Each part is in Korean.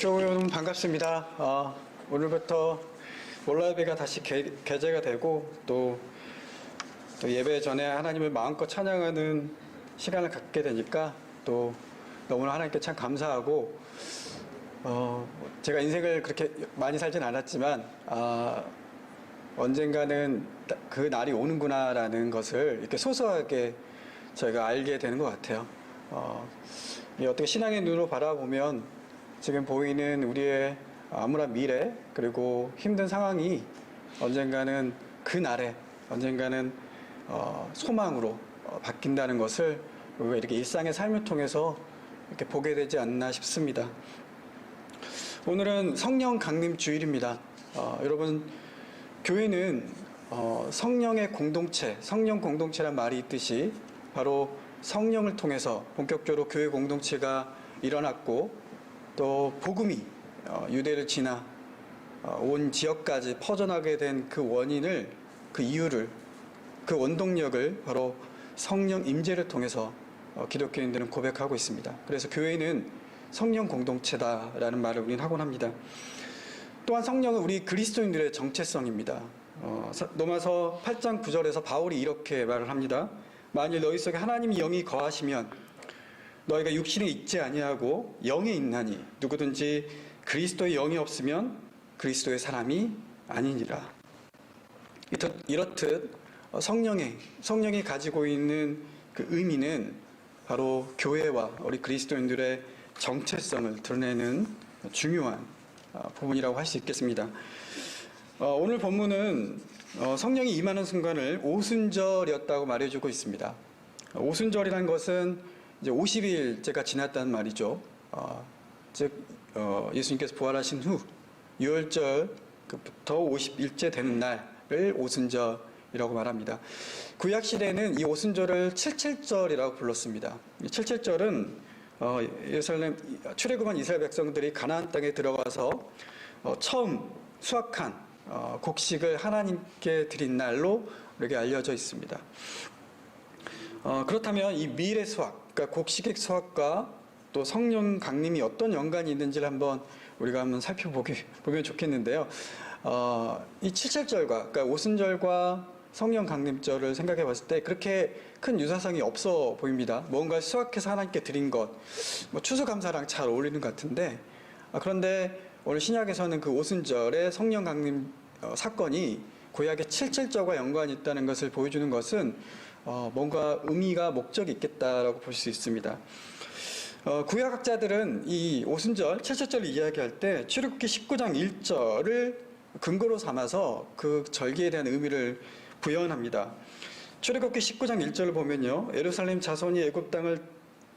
교회 여러분 반갑습니다. 오늘부터 월라베가 다시 개제가 되고 또 예배 전에 하나님을 마음껏 찬양하는 시간을 갖게 되니까 또 너무나 하나님께 참 감사하고 제가 인생을 그렇게 많이 살진 않았지만 언젠가는 그 날이 오는구나라는 것을 이렇게 소소하게 저희가 알게 되는 것 같아요. 어떻게 신앙의 눈으로 바라보면 지금 보이는 우리의 암울한 미래 그리고 힘든 상황이 언젠가는 그 날에 언젠가는 소망으로 바뀐다는 것을 우리가 이렇게 일상의 삶을 통해서 이렇게 보게 되지 않나 싶습니다. 오늘은 성령 강림 주일입니다. 여러분 교회는 성령의 공동체, 성령 공동체란 말이 있듯이 바로 성령을 통해서 본격적으로 교회 공동체가 일어났고 또 복음이 유대를 지나 온 지역까지 퍼져나가게 된 그 원인을, 그 이유를, 그 원동력을 바로 성령 임재를 통해서 기독교인들은 고백하고 있습니다. 그래서 교회는 성령 공동체다라는 말을 우리는 하곤 합니다. 또한 성령은 우리 그리스도인들의 정체성입니다. 로마서 8장 9절에서 바울이 이렇게 말을 합니다. 만일 너희 속에 하나님의 영이 거하시면 너희가 육신에 있지 아니하고 영에 있나니 누구든지 그리스도의 영이 없으면 그리스도의 사람이 아니니라. 이렇듯 성령이 가지고 있는 그 의미는 바로 교회와 우리 그리스도인들의 정체성을 드러내는 중요한 부분이라고 할 수 있겠습니다. 오늘 본문은 성령이 임하는 순간을 오순절이었다고 말해주고 있습니다. 오순절이라는 것은 이제 50일째가 지났다는 말이죠. 즉 예수님께서 부활하신 후 유월절부터 50일째 되는 날을 오순절이라고 말합니다. 구약 시대에는 이 오순절을 칠칠절이라고 불렀습니다. 칠칠절은 예루살렘 출애굽한 이스라엘 백성들이 가나안 땅에 들어가서 처음 수확한 곡식을 하나님께 드린 날로 이렇게 알려져 있습니다. 그렇다면 이 밀의 수확, 그러니까 곡식의 수확과 또 성령 강림이 어떤 연관이 있는지를 우리가 한번 살펴보면 좋겠는데요. 이 칠칠절과, 그러니까 오순절과 성령 강림절을 생각해 봤을 때 그렇게 큰 유사성이 없어 보입니다. 뭔가 수확해서 하나님께 드린 것, 추수감사랑 잘 어울리는 것 같은데, 그런데 오늘 신약에서는 그 오순절의 성령 강림 사건이 구약의 칠칠절과 연관이 있다는 것을 보여주는 것은 뭔가 의미가 목적이 있겠다라고 볼 수 있습니다. 구약학자들은 이 오순절, 칠칠절을 이야기할 때 출애굽기 19장 1절을 근거로 삼아서 그 절기에 대한 의미를 부여합니다. 출애굽기 19장 1절을 보면요, 예루살렘 자손이 애굽 땅을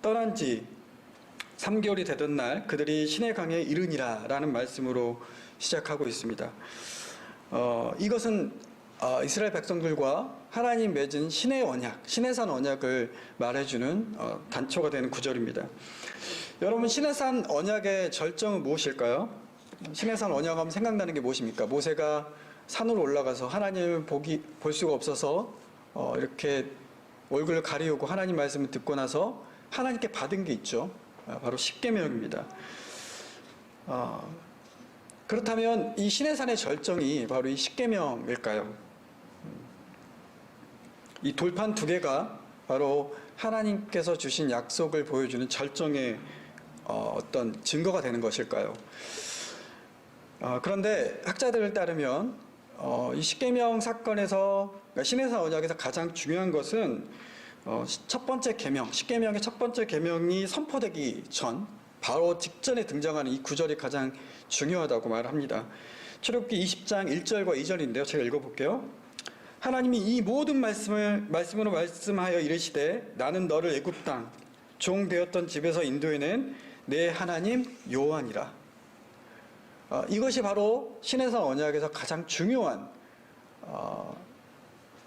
떠난 지 3개월이 되던 날 그들이 시내 강에 이르니라 라는 말씀으로 시작하고 있습니다. 이것은 이스라엘 백성들과 하나님 맺은 신의 언약, 시내산 언약을 말해주는 단초가 되는 구절입니다. 여러분, 시내산 언약의 절정은 무엇일까요? 시내산 언약하면 생각나는 게 무엇입니까? 모세가 산으로 올라가서 하나님을 볼 수가 없어서 이렇게 얼굴을 가리우고 하나님 말씀을 듣고 나서 하나님께 받은 게 있죠. 바로 십계명입니다. 그렇다면 이 시내산의 절정이 바로 이 십계명일까요? 이 돌판 두 개가 바로 하나님께서 주신 약속을 보여주는 절정의 어떤 증거가 되는 것일까요? 그런데 학자들을 따르면 이 십계명 사건에서, 그러니까 시내산 언약에서 가장 중요한 것은 첫 번째 계명, 십계명의 첫 번째 계명이 선포되기 전, 바로 직전에 등장하는 이 구절이 가장 중요하다고 말합니다. 출애굽기 20장 1절과 2절인데요. 제가 읽어볼게요. 하나님이 이 모든 말씀으로 말씀하여 이르시되 나는 너를 애굽 땅 종 되었던 집에서 인도해낸 내 하나님 여호와니라. 이것이 바로 시내산 언약에서 가장 중요한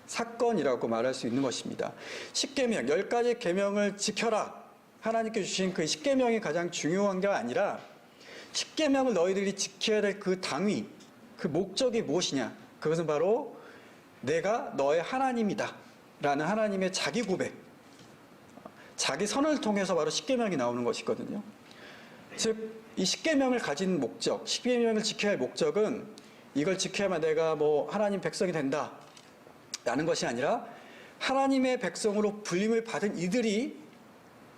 사건이라고 말할 수 있는 것입니다. 십계명, 10가지 계명을 지켜라. 하나님께 주신 그 십계명이 가장 중요한 게 아니라 십계명을 너희들이 지켜야 될 그 당위, 그 목적이 무엇이냐? 그것은 바로 내가 너의 하나님이다 라는 하나님의 자기 고백, 자기 선언을 통해서 바로 십계명이 나오는 것이거든요. 즉, 이 십계명을 가진 목적, 십계명을 지켜야 할 목적은 이걸 지켜야만 내가 뭐 하나님 백성이 된다 라는 것이 아니라 하나님의 백성으로 불림을 받은 이들이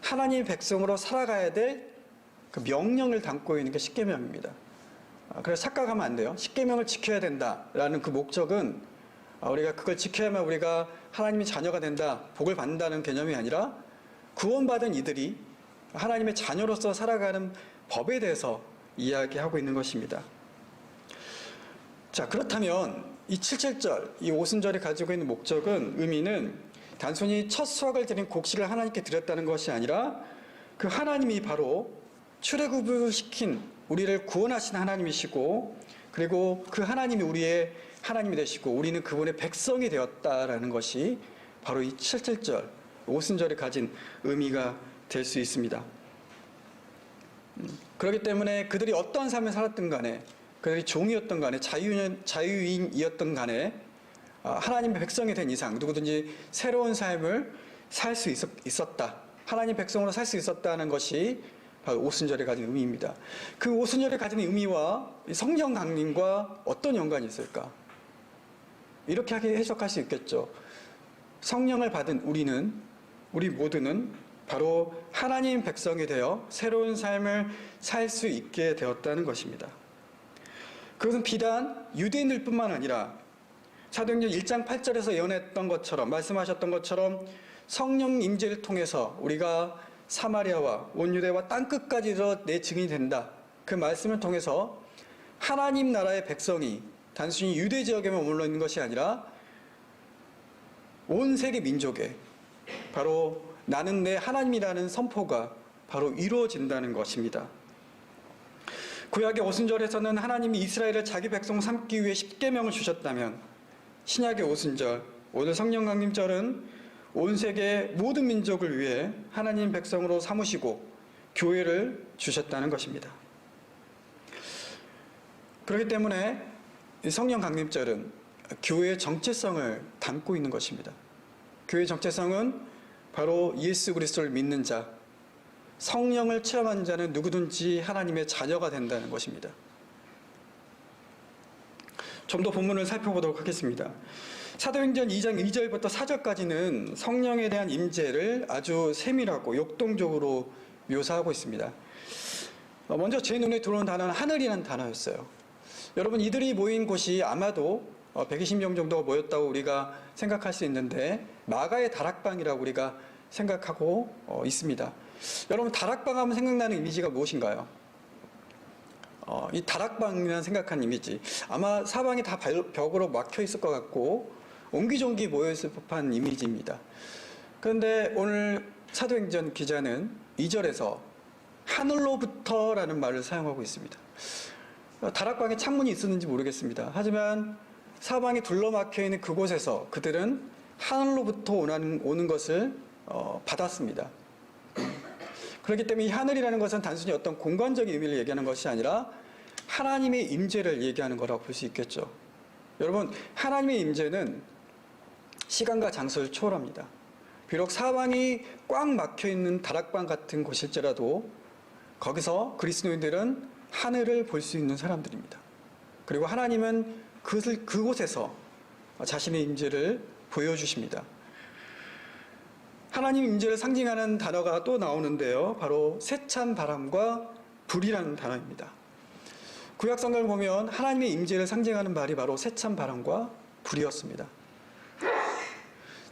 하나님의 백성으로 살아가야 될 그 명령을 담고 있는 게 십계명입니다. 그래서 착각하면 안 돼요. 십계명을 지켜야 된다라는 그 목적은 우리가 그걸 지켜야만 우리가 하나님의 자녀가 된다, 복을 받는다는 개념이 아니라 구원받은 이들이 하나님의 자녀로서 살아가는 법에 대해서 이야기하고 있는 것입니다. 자, 그렇다면 이 7.7절, 이 오순절이 가지고 있는 목적은, 의미는 단순히 첫 수확을 드린 곡식을 하나님께 드렸다는 것이 아니라 그 하나님이 바로 출애굽을 시킨 우리를 구원하신 하나님이시고, 그리고 그 하나님이 우리의 하나님이 되시고 우리는 그분의 백성이 되었다라는 것이 바로 이 7.7절 오순절이 가진 의미가 될 수 있습니다. 그렇기 때문에 그들이 어떤 삶을 살았든 간에, 그들이 종이었던 간에 자유인이었던 간에 하나님의 백성이 된 이상 누구든지 새로운 삶을 살 수 있었다, 하나님 백성으로 살 수 있었다는 것이 바로 오순절이 가진 의미입니다. 그 오순절이 가진 의미와 성령 강림과 어떤 연관이 있을까? 이렇게 해석할 수 있겠죠. 성령을 받은 우리 모두는 바로 하나님 백성이 되어 새로운 삶을 살 수 있게 되었다는 것입니다. 그것은 비단 유대인들 뿐만 아니라 사도행전 1장 8절에서 예언했던 것처럼, 말씀하셨던 것처럼 성령 임재를 통해서 우리가 사마리아와 온 유대와 땅끝까지 이르러 내 증인이 된다. 그 말씀을 통해서 하나님 나라의 백성이 단순히 유대 지역에만 머물러 있는 것이 아니라 온 세계 민족에 바로 나는 내 하나님이라는 선포가 바로 이루어진다는 것입니다. 구약의 오순절에서는 하나님이 이스라엘을 자기 백성 삼기 위해 십계명을 주셨다면, 신약의 오순절, 오늘 성령 강림절은 온 세계 모든 민족을 위해 하나님 백성으로 삼으시고 교회를 주셨다는 것입니다. 그렇기 때문에 성령 강림절은 교회의 정체성을 담고 있는 것입니다. 교회의 정체성은 바로 예수 그리스도를 믿는 자, 성령을 체험한 자는 누구든지 하나님의 자녀가 된다는 것입니다. 좀 더 본문을 살펴보도록 하겠습니다. 사도행전 2장 2절부터 4절까지는 성령에 대한 임재를 아주 세밀하고 역동적으로 묘사하고 있습니다. 먼저 제 눈에 들어온 단어는 하늘이라는 단어였어요. 여러분, 이들이 모인 곳이 아마도 120명 정도가 모였다고 우리가 생각할 수 있는데 마가의 다락방이라고 우리가 생각하고 있습니다. 여러분, 다락방 하면 생각나는 이미지가 무엇인가요? 이 다락방이라는 생각한 이미지, 아마 사방이 다 벽으로 막혀 있을 것 같고 옹기종기 모여있을 법한 이미지입니다. 그런데 오늘 사도행전 기자는 2절에서 하늘로부터라는 말을 사용하고 있습니다. 다락방에 창문이 있었는지 모르겠습니다. 하지만 사방이 둘러막혀 있는 그곳에서 그들은 하늘로부터 오는 것을 받았습니다. 그렇기 때문에 이 하늘이라는 것은 단순히 어떤 공간적인 의미를 얘기하는 것이 아니라 하나님의 임재를 얘기하는 거라고 볼 수 있겠죠. 여러분, 하나님의 임재는 시간과 장소를 초월합니다. 비록 사방이 꽉 막혀있는 다락방 같은 곳일지라도 거기서 그리스도인들은 하늘을 볼 수 있는 사람들입니다. 그리고 하나님은 그곳에서 자신의 임재를 보여주십니다. 하나님 임재를 상징하는 단어가 또 나오는데요. 바로 세찬 바람과 불이라는 단어입니다. 구약 성경을 보면 하나님의 임재를 상징하는 말이 바로 세찬 바람과 불이었습니다.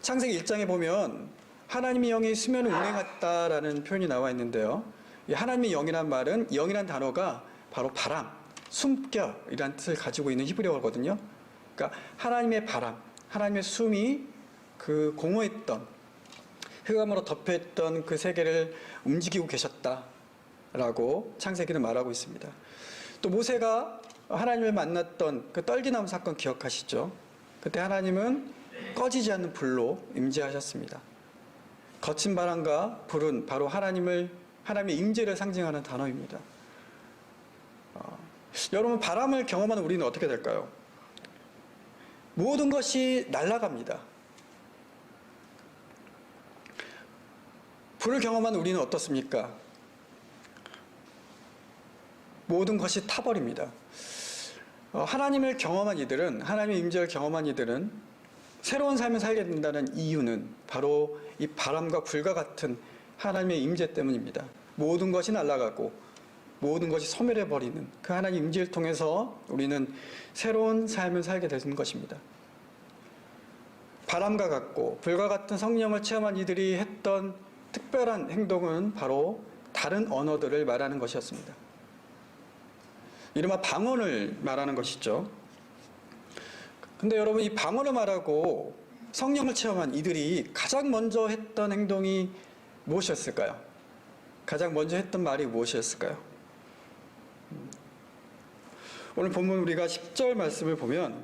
창세기 1장에 보면 하나님의 영이 수면을 운행했다라는 표현이 나와 있는데요. 이 하나님의 영이란 말은, 영이란 단어가 바로 바람, 숨결이란 뜻을 가지고 있는 히브리어거든요. 그러니까 하나님의 바람, 하나님의 숨이 그 공허했던, 흑암으로 덮여있던 그 세계를 움직이고 계셨다라고 창세기는 말하고 있습니다. 또 모세가 하나님을 만났던 그 떨기나무 사건 기억하시죠? 그때 하나님은 꺼지지 않는 불로 임재하셨습니다. 거친 바람과 불은 바로 하나님의 임재를 상징하는 단어입니다. 여러분, 바람을 경험하는 우리는 어떻게 될까요? 모든 것이 날아갑니다. 불을 경험하는 우리는 어떻습니까? 모든 것이 타버립니다. 하나님을 경험한 이들은, 하나님의 임재를 경험한 이들은 새로운 삶을 살게 된다는 이유는 바로 이 바람과 불과 같은 하나님의 임재 때문입니다. 모든 것이 날아가고 모든 것이 소멸해버리는 그 하나님 임재를 통해서 우리는 새로운 삶을 살게 되는 것입니다. 바람과 같고 불과 같은 성령을 체험한 이들이 했던 특별한 행동은 바로 다른 언어들을 말하는 것이었습니다. 이른바 방언을 말하는 것이죠. 근데 여러분, 이 방언을 말하고 성령을 체험한 이들이 가장 먼저 했던 행동이 무엇이었을까요? 가장 먼저 했던 말이 무엇이었을까요? 오늘 본문 우리가 10절 말씀을 보면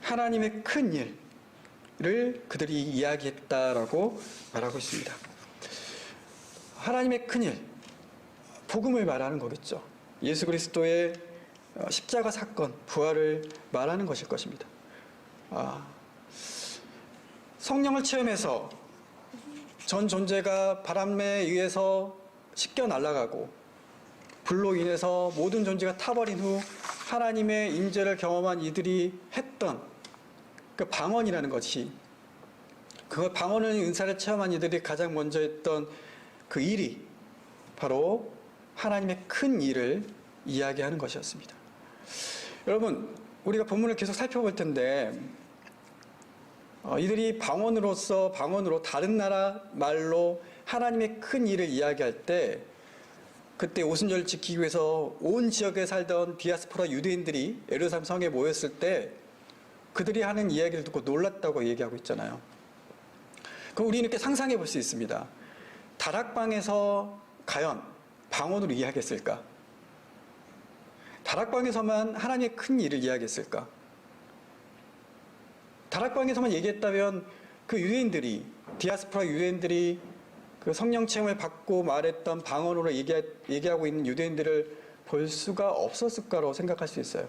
하나님의 큰 일을 그들이 이야기했다라고 말하고 있습니다. 하나님의 큰 일, 복음을 말하는 거겠죠. 예수 그리스도의 십자가 사건, 부활을 말하는 것일 것입니다. 성령을 체험해서 전 존재가 바람에 의해서 씻겨 날아가고 불로 인해서 모든 존재가 타버린 후 하나님의 임재를 경험한 이들이 했던 그 방언이라는 것이, 그 방언의 은사를 체험한 이들이 가장 먼저 했던 그 일이 바로 하나님의 큰 일을 이야기하는 것이었습니다. 여러분, 우리가 본문을 계속 살펴볼 텐데 이들이 방언으로 다른 나라 말로 하나님의 큰 일을 이야기할 때, 그때 오순절을 지키기 위해서 온 지역에 살던 디아스포라 유대인들이 예루살렘 성에 모였을 때 그들이 하는 이야기를 듣고 놀랐다고 얘기하고 있잖아요. 그럼 우리는 이렇게 상상해 볼 수 있습니다. 다락방에서 과연 방언으로 이야기했을까? 다락방에서만 하나님의 큰 일을 이야기했을까? 다락방에서만 얘기했다면 그 유대인들이, 디아스포라 유대인들이 그 성령 체험을 받고 말했던 방언으로 얘기하고 있는 유대인들을 볼 수가 없었을까라고 생각할 수 있어요.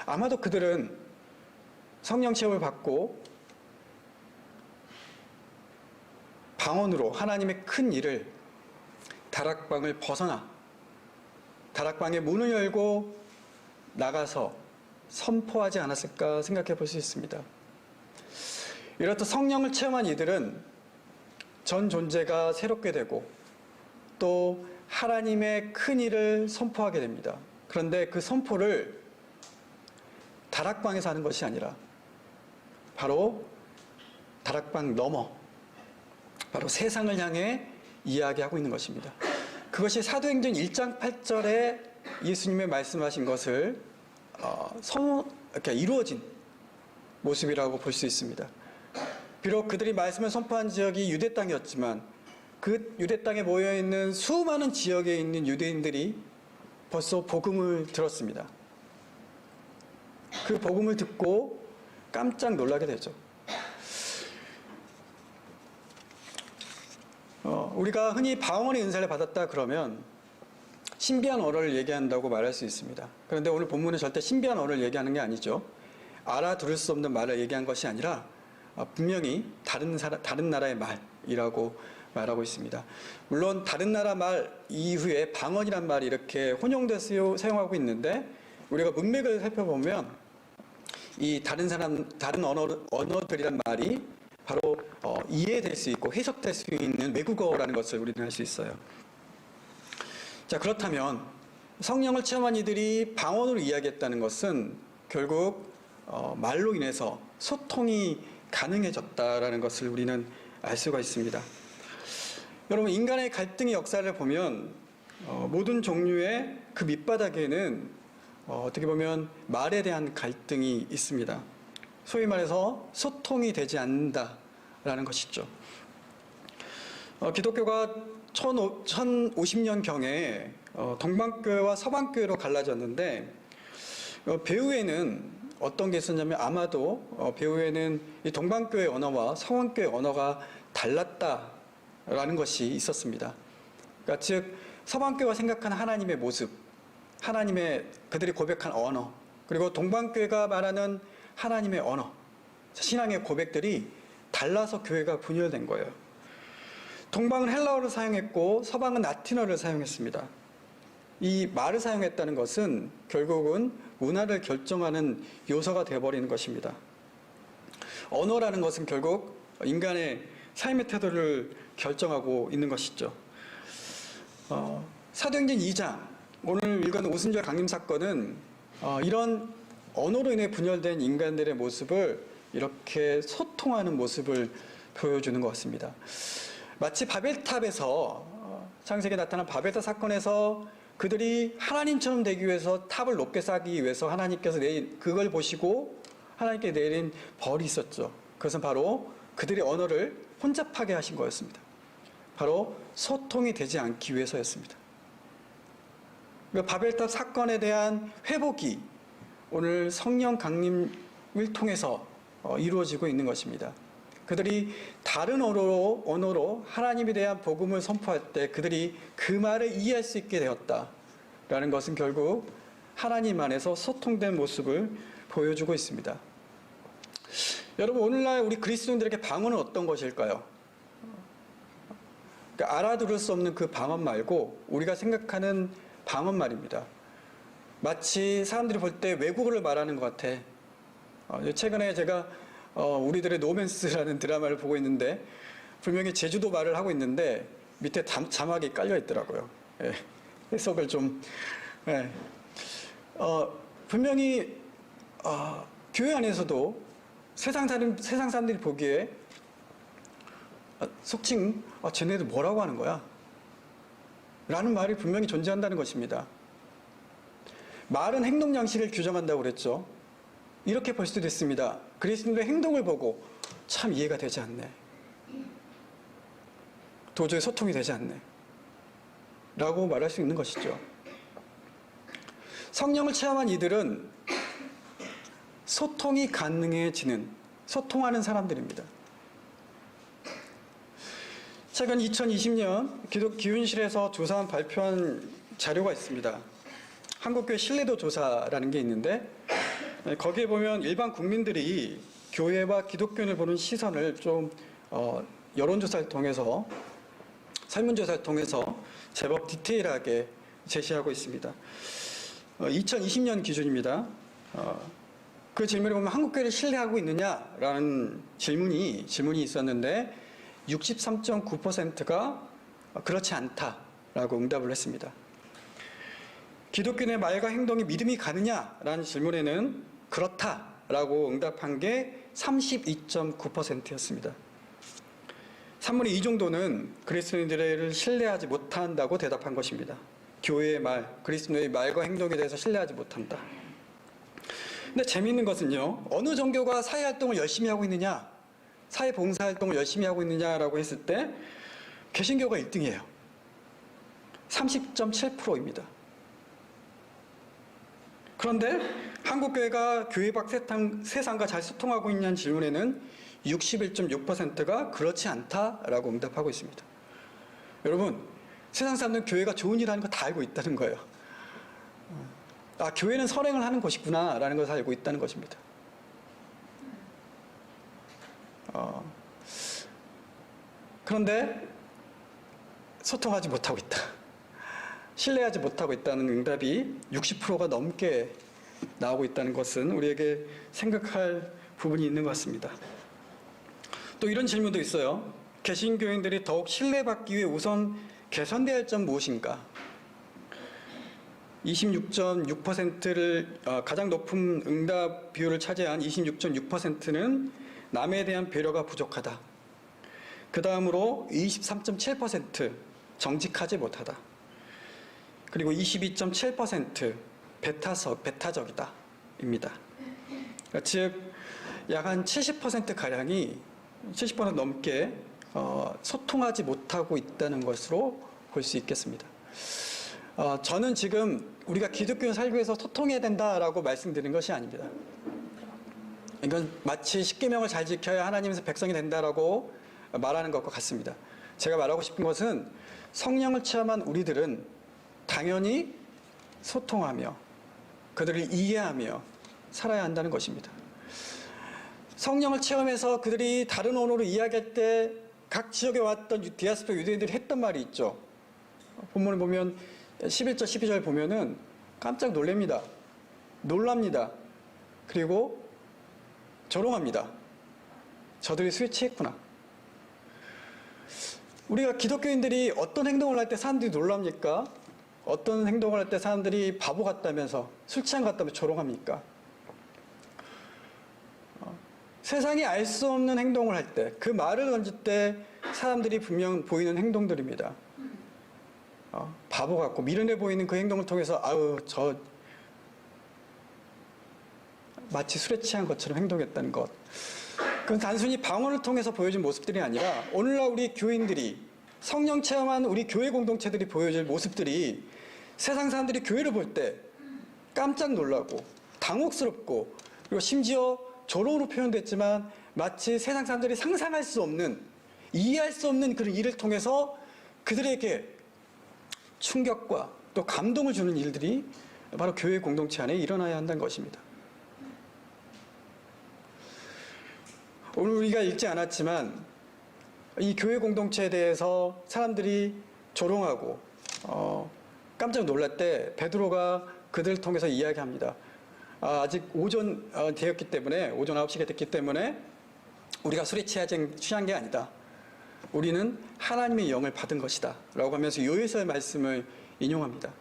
아마도 그들은 성령 체험을 받고 방언으로 하나님의 큰 일을 다락방을 벗어나 다락방의 문을 열고 나가서 선포하지 않았을까 생각해 볼 수 있습니다. 이렇듯 성령을 체험한 이들은 전 존재가 새롭게 되고 또 하나님의 큰 일을 선포하게 됩니다. 그런데 그 선포를 다락방에서 하는 것이 아니라 바로 다락방 너머, 바로 세상을 향해 이야기하고 있는 것입니다. 그것이 사도행전 1장 8절에 예수님의 말씀하신 것을 이렇게 이루어진 모습이라고 볼 수 있습니다. 비록 그들이 말씀을 선포한 지역이 유대 땅이었지만 그 유대 땅에 모여있는 수많은 지역에 있는 유대인들이 벌써 복음을 들었습니다. 그 복음을 듣고 깜짝 놀라게 되죠. 우리가 흔히 방언의 은사를 받았다 그러면 신비한 언어를 얘기한다고 말할 수 있습니다. 그런데 오늘 본문은 절대 신비한 언어를 얘기하는 게 아니죠. 알아들을 수 없는 말을 얘기한 것이 아니라 분명히 다른 나라의 말이라고 말하고 있습니다. 물론 다른 나라 말 이후에 방언이란 말이 이렇게 혼용돼서 사용하고 있는데 우리가 문맥을 살펴보면 이 다른 언어들이란 말이 바로 이해될 수 있고 해석될 수 있는 외국어라는 것을 우리는 알 수 있어요. 자, 그렇다면 성령을 체험한 이들이 방언으로 이야기했다는 것은 결국 말로 인해서 소통이 가능해졌다라는 것을 우리는 알 수가 있습니다. 여러분, 인간의 갈등의 역사를 보면 모든 종류의 그 밑바닥에는 어떻게 보면 말에 대한 갈등이 있습니다. 소위 말해서 소통이 되지 않는다라는 것이죠. 기독교가 1050년경에 동방교회와 서방교회로 갈라졌는데 배후에는 어떤 게 있었냐면 아마도 배후에는 이 동방교회 언어와 서방교회 언어가 달랐다라는 것이 있었습니다. 그러니까 즉 서방교회가 생각하는 하나님의 모습, 하나님의 그들이 고백한 언어, 그리고 동방교회가 말하는 하나님의 언어, 신앙의 고백들이 달라서 교회가 분열된 거예요. 동방은 헬라어를 사용했고 서방은 라틴어를 사용했습니다. 이 말을 사용했다는 것은 결국은 문화를 결정하는 요소가 되어버리는 것입니다. 언어라는 것은 결국 인간의 삶의 태도를 결정하고 있는 것이죠. 사도행전 2장, 오늘 읽은 오순절 강림 사건은 이런 언어로 인해 분열된 인간들의 모습을 이렇게 소통하는 모습을 보여주는 것 같습니다. 마치 바벨탑에서 창세기에 나타난 바벨탑 사건에서 그들이 하나님처럼 되기 위해서 탑을 높게 쌓기 위해서 하나님께서 내린 그걸 보시고 하나님께 내린 벌이 있었죠. 그것은 바로 그들의 언어를 혼잡하게 하신 거였습니다. 바로 소통이 되지 않기 위해서였습니다. 바벨탑 사건에 대한 회복이 오늘 성령 강림을 통해서 이루어지고 있는 것입니다. 그들이 다른 언어로 하나님에 대한 복음을 선포할 때 그들이 그 말을 이해할 수 있게 되었다라는 것은 결국 하나님 안에서 소통된 모습을 보여주고 있습니다. 여러분, 오늘날 우리 그리스도인들에게 방언은 어떤 것일까요? 그러니까 알아들을 수 없는 그 방언 말고 우리가 생각하는 방언 말입니다. 마치 사람들이 볼 때 외국어를 말하는 것 같아. 최근에 제가 우리들의 노맨스라는 드라마를 보고 있는데 분명히 제주도 말을 하고 있는데 밑에 자막이 깔려 있더라고요. 예, 해석을 좀. 예. 분명히 교회 안에서도 세상 사람들이 보기에 속칭 쟤네들 뭐라고 하는 거야? 라는 말이 분명히 존재한다는 것입니다. 말은 행동 양식을 규정한다고 그랬죠. 이렇게 볼 수도 있습니다. 그리스도인의 행동을 보고 참 이해가 되지 않네. 도저히 소통이 되지 않네. 라고 말할 수 있는 것이죠. 성령을 체험한 이들은 소통이 가능해지는, 소통하는 사람들입니다. 최근 2020년 기도기운실에서 조사한 발표한 자료가 있습니다. 한국교회 신뢰도 조사라는 게 있는데 거기에 보면 일반 국민들이 교회와 기독교인을 보는 시선을 좀 여론조사를 통해서 설문조사를 통해서 제법 디테일하게 제시하고 있습니다. 2020년 기준입니다. 그 질문에 보면 한국교회를 신뢰하고 있느냐라는 질문이 있었는데 63.9%가 그렇지 않다라고 응답을 했습니다. 기독교인의 말과 행동이 믿음이 가느냐라는 질문에는 그렇다라고 응답한 게 32.9%였습니다. 3분의 2 정도는 그리스도인들을 신뢰하지 못한다고 대답한 것입니다. 교회의 말, 그리스도의 말과 행동에 대해서 신뢰하지 못한다. 근데 재미있는 것은요, 어느 종교가 사회활동을 열심히 하고 있느냐, 사회봉사활동을 열심히 하고 있느냐라고 했을 때 개신교가 1등이에요. 30.7%입니다. 그런데 한국교회가 교회 밖 세상과 잘 소통하고 있냐는 질문에는 61.6%가 그렇지 않다라고 응답하고 있습니다. 여러분, 세상 사람들은 교회가 좋은 일 하는 거 다 알고 있다는 거예요. 교회는 선행을 하는 곳이구나 라는 것을 알고 있다는 것입니다. 그런데 소통하지 못하고 있다. 신뢰하지 못하고 있다는 응답이 60%가 넘게 나오고 있다는 것은 우리에게 생각할 부분이 있는 것 같습니다. 또 이런 질문도 있어요. 개신교인들이 더욱 신뢰받기 위해 우선 개선돼야 할 점 무엇인가? 26.6%를 가장 높은 응답 비율을 차지한 26.6%는 남에 대한 배려가 부족하다. 그 다음으로 23.7% 정직하지 못하다. 그리고 22.7% 배타적이다 입니다. 즉 약 한 70%가량이 70% 넘게 소통하지 못하고 있다는 것으로 볼 수 있겠습니다. 저는 지금 우리가 기독교인 살기 위해서 소통해야 된다라고 말씀드리는 것이 아닙니다. 이건 마치 십계명을 잘 지켜야 하나님의 백성이 된다라고 말하는 것과 같습니다. 제가 말하고 싶은 것은 성령을 체험한 우리들은 당연히 소통하며 그들을 이해하며 살아야 한다는 것입니다. 성령을 체험해서 그들이 다른 언어로 이야기할 때 각 지역에 왔던 디아스포라 유대인들이 했던 말이 있죠. 본문을 보면 11절, 12절 보면은 깜짝 놀랍니다. 놀랍니다. 그리고 조롱합니다. 저들이 술에 취했구나. 우리가 기독교인들이 어떤 행동을 할 때 사람들이 놀랍니까? 어떤 행동을 할 때 사람들이 바보 같다면서 술 취한 것 같다면서 조롱합니까? 세상이 알 수 없는 행동을 할 때, 그 말을 던질 때 사람들이 분명 보이는 행동들입니다. 바보 같고 미련해 보이는 그 행동을 통해서 저 마치 술에 취한 것처럼 행동했다는 것. 그건 단순히 방언을 통해서 보여준 모습들이 아니라 오늘날 우리 교인들이 성령 체험한 우리 교회 공동체들이 보여줄 모습들이 세상 사람들이 교회를 볼 때 깜짝 놀라고 당혹스럽고 그리고 심지어 조롱으로 표현됐지만 마치 세상 사람들이 상상할 수 없는 이해할 수 없는 그런 일을 통해서 그들에게 충격과 또 감동을 주는 일들이 바로 교회 공동체 안에 일어나야 한다는 것입니다. 오늘 우리가 읽지 않았지만 이 교회 공동체에 대해서 사람들이 조롱하고 깜짝 놀랄 때 베드로가 그들을 통해서 이야기합니다. 아직 오전 되었기 때문에 오전 9시가 됐기 때문에 우리가 술에 취한 게 아니다. 우리는 하나님의 영을 받은 것이다 라고 하면서 요에서의 말씀을 인용합니다.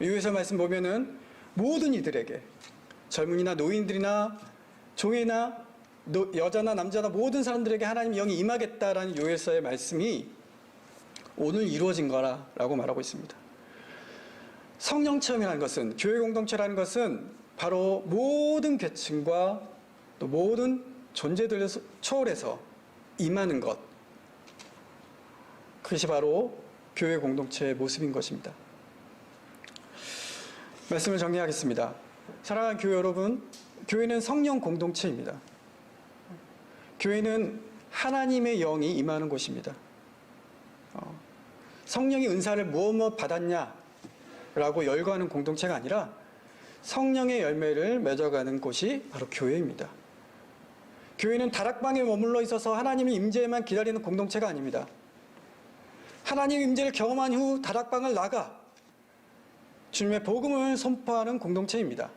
요에서 말씀 보면은 모든 이들에게 젊은이나 노인들이나 종이나 여자나 남자나 모든 사람들에게 하나님의 영이 임하겠다라는 요에서의 말씀이 오늘 이루어진 거라고 말하고 있습니다. 성령 체험이라는 것은, 교회 공동체라는 것은 바로 모든 계층과 또 모든 존재들을 초월해서 임하는 것, 그것이 바로 교회 공동체의 모습인 것입니다. 말씀을 정리하겠습니다. 사랑하는 교회 여러분, 교회는 성령 공동체입니다. 교회는 하나님의 영이 임하는 곳입니다. 성령의 은사를 무엇 받았냐라고 열거하는 공동체가 아니라 성령의 열매를 맺어가는 곳이 바로 교회입니다. 교회는 다락방에 머물러 있어서 하나님의 임재만 기다리는 공동체가 아닙니다. 하나님의 임재를 경험한 후 다락방을 나가 주님의 복음을 선포하는 공동체입니다.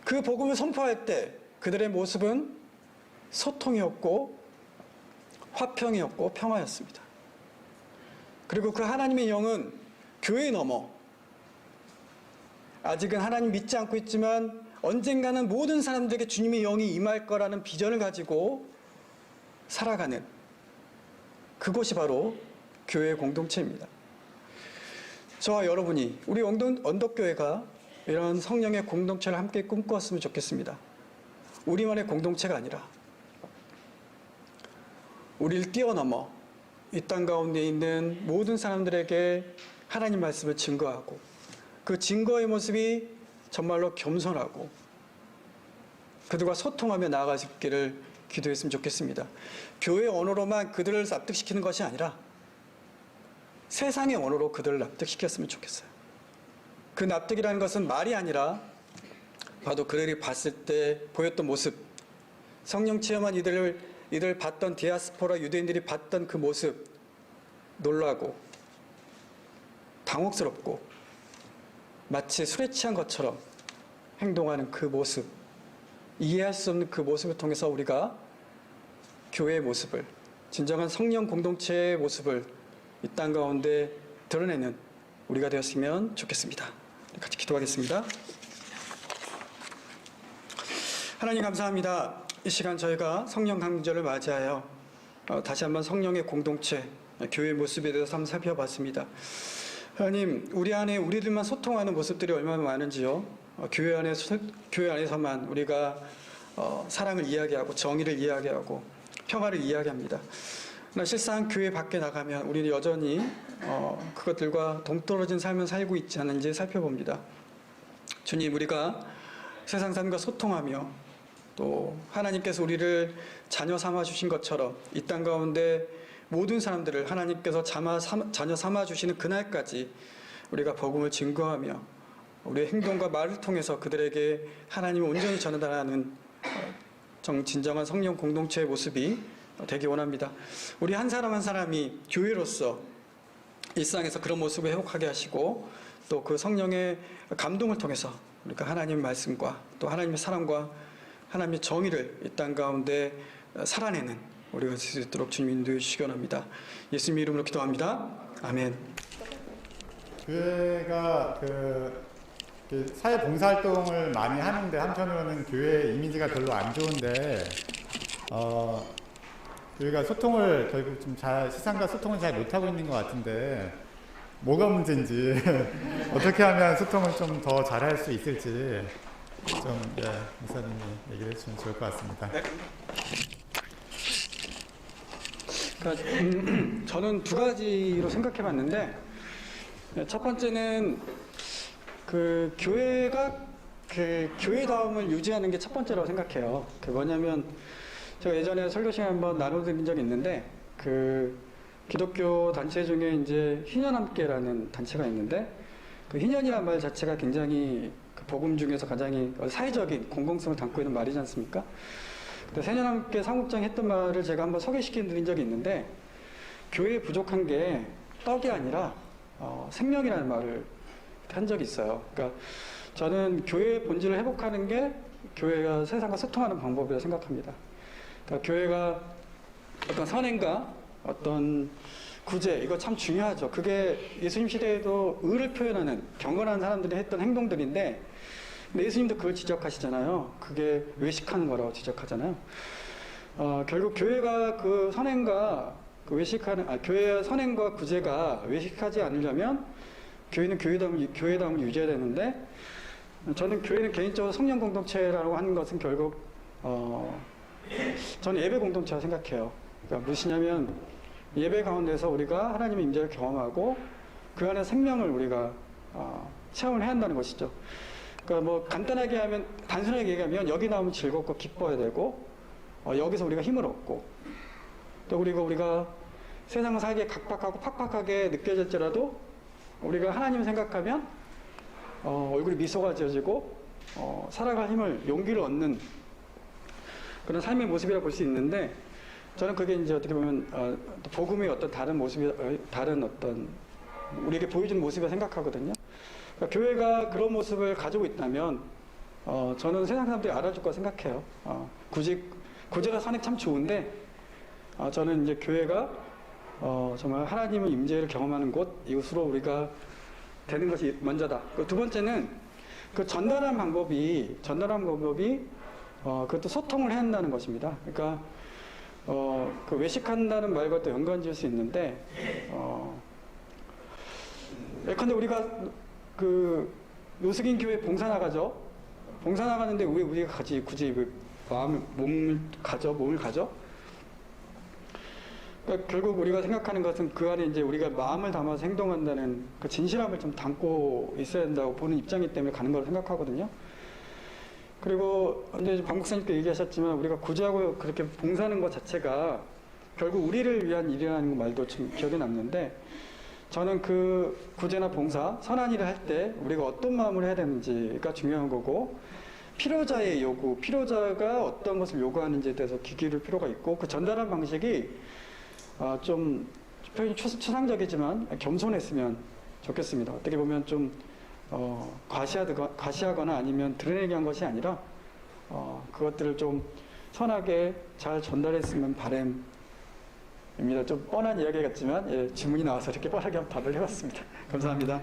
그 복음을 선포할 때 그들의 모습은 소통이었고 화평이었고 평화였습니다. 그리고 그 하나님의 영은 교회 넘어 아직은 하나님 믿지 않고 있지만 언젠가는 모든 사람들에게 주님의 영이 임할 거라는 비전을 가지고 살아가는 그곳이 바로 교회 공동체입니다. 저와 여러분이 우리 언덕교회가 이런 성령의 공동체를 함께 꿈꾸었으면 좋겠습니다. 우리만의 공동체가 아니라 우리를 뛰어넘어 이 땅 가운데 있는 모든 사람들에게 하나님 말씀을 증거하고 그 증거의 모습이 정말로 겸손하고 그들과 소통하며 나아가기를 기도했으면 좋겠습니다. 교회 언어로만 그들을 납득시키는 것이 아니라 세상의 언어로 그들을 납득시켰으면 좋겠어요. 그 납득이라는 것은 말이 아니라 봐도 그들이 봤을 때 보였던 모습, 성령 체험한 이들 봤던 디아스포라 유대인들이 봤던 그 모습, 놀라고 당혹스럽고 마치 술에 취한 것처럼 행동하는 그 모습, 이해할 수 없는 그 모습을 통해서 우리가 교회의 모습을, 진정한 성령 공동체의 모습을 이 땅 가운데 드러내는 우리가 되었으면 좋겠습니다. 같이 기도하겠습니다. 하나님 감사합니다. 이 시간 저희가 성령 강림절을 맞이하여 다시 한번 성령의 공동체, 교회의 모습에 대해서 한번 살펴봤습니다. 하나님, 우리 안에 우리들만 소통하는 모습들이 얼마나 많은지요. 교회 안에서만 우리가 사랑을 이야기하고 정의를 이야기하고 평화를 이야기합니다. 그러나 실상 교회 밖에 나가면 우리는 여전히 그것들과 동떨어진 삶을 살고 있지 않은지 살펴봅니다. 주님, 우리가 세상 사람과 소통하며 또 하나님께서 우리를 자녀 삼아 주신 것처럼 이 땅 가운데 모든 사람들을 하나님께서 자녀 삼아 주시는 그날까지 우리가 복음을 증거하며 우리의 행동과 말을 통해서 그들에게 하나님을 온전히 전달하는 진정한 성령 공동체의 모습이 되기 원합니다. 우리 한 사람 한 사람이 교회로서 일상에서 그런 모습을 회복하게 하시고 또 그 성령의 감동을 통해서 우리가 하나님의 말씀과 또 하나님의 사랑과 하나님의 정의를 이 땅 가운데 살아내는 우리가 될 수 있도록 주님 인도해 주시기 원합니다. 예수님 이름으로 기도합니다. 아멘. 교회가 그 사회 봉사활동을 많이 하는데 한편으로는 교회 이미지가 별로 안 좋은데 교회가 소통을 결국 좀 세상과 소통을 잘 못하고 있는 것 같은데 뭐가 문제인지 어떻게 하면 소통을 좀 더 잘할 수 있을지 좀 목사님이 얘기를 해주시면 좋을 것 같습니다. 그러니까 저는 두 가지로 생각해봤는데 첫 번째는 그 교회가 그 교회다움을 유지하는 게 첫 번째라고 생각해요. 그 뭐냐면 제가 예전에 설교 시간 한번 나눠드린 적이 있는데 그 기독교 단체 중에 이제 희년함께라는 단체가 있는데 그 희년이라는 말 자체가 굉장히 그 복음 중에서 가장 사회적인 공공성을 담고 있는 말이지 않습니까? 근데 새년함께 사무국장이 했던 말을 제가 한번 소개시켜 드린 적이 있는데 교회에 부족한 게 떡이 아니라 생명이라는 말을 한 적이 있어요. 그러니까 저는 교회의 본질을 회복하는 게 교회가 세상과 소통하는 방법이라고 생각합니다. 그러니까 교회가 어떤 선행과 어떤 구제, 이거 참 중요하죠. 그게 예수님 시대에도 의를 표현하는 경건한 사람들이 했던 행동들인데 근데 예수님도 그걸 지적하시잖아요. 그게 외식하는 거라고 지적하잖아요. 결국 교회가 그 선행과 그 교회의 선행과 구제가 외식하지 않으려면 교회는 교회다움을 유지해야 되는데 저는 교회는 개인적으로 성령 공동체라고 하는 것은 결국 저는 예배 공동체라고 생각해요. 그러니까 무엇이냐면 예배 가운데서 우리가 하나님의 임재를 경험하고 그 안에 생명을 우리가 체험을 해야 한다는 것이죠. 그러니까 뭐 간단하게 하면 단순하게 얘기하면 여기 나오면 즐겁고 기뻐야 되고 여기서 우리가 힘을 얻고 또 우리가 세상을 살기에 각박하고 팍팍하게 느껴질지라도 우리가 하나님을 생각하면 얼굴에 미소가 지어지고 살아갈 힘을 용기를 얻는 그런 삶의 모습이라고 볼 수 있는데 저는 그게 이제 어떻게 보면 복음의 어떤 다른 모습이 다른 어떤 우리에게 보여주는 모습이라고 생각하거든요. 그러니까 교회가 그런 모습을 가지고 있다면 저는 세상 사람들이 알아줄 거라 생각해요. 구제가 선행 참 좋은데 저는 이제 교회가 정말 하나님의 임재를 경험하는 곳 이곳으로 우리가 되는 것이 먼저다. 두 번째는 그 전달하는 방법이 그것도 소통을 해야 한다는 것입니다. 그러니까 그 외식한다는 말과 또 연관지을 수 있는데 예컨대 우리가 그 요스긴 교회 봉사 나가죠. 봉사 나가는데 왜 우리가 굳이 몸을 가져? 그러니까 결국 우리가 생각하는 것은 그 안에 이제 우리가 마음을 담아서 행동한다는 그 진실함을 좀 담고 있어야 된다고 보는 입장이기 때문에 가는 걸 생각하거든요. 그리고 이제 박 목사님께 얘기하셨지만 우리가 구제하고 그렇게 봉사하는 것 자체가 결국 우리를 위한 일이라는 말도 좀 기억에 남는데 저는 그 구제나 봉사, 선한 일을 할 때 우리가 어떤 마음으로 해야 되는지가 중요한 거고 필요자의 요구, 필요자가 어떤 것을 요구하는지에 대해서 귀 기울일 필요가 있고 그 전달하는 방식이 좀 표현이 추상적이지만 겸손했으면 좋겠습니다. 어떻게 보면 좀 과시하거나 아니면 드러내게 한 것이 아니라 그것들을 좀 선하게 잘 전달했으면 바람입니다. 좀 뻔한 이야기 같지만 질문이 나와서 이렇게 뻔하게 한번 답을 해봤습니다. 감사합니다.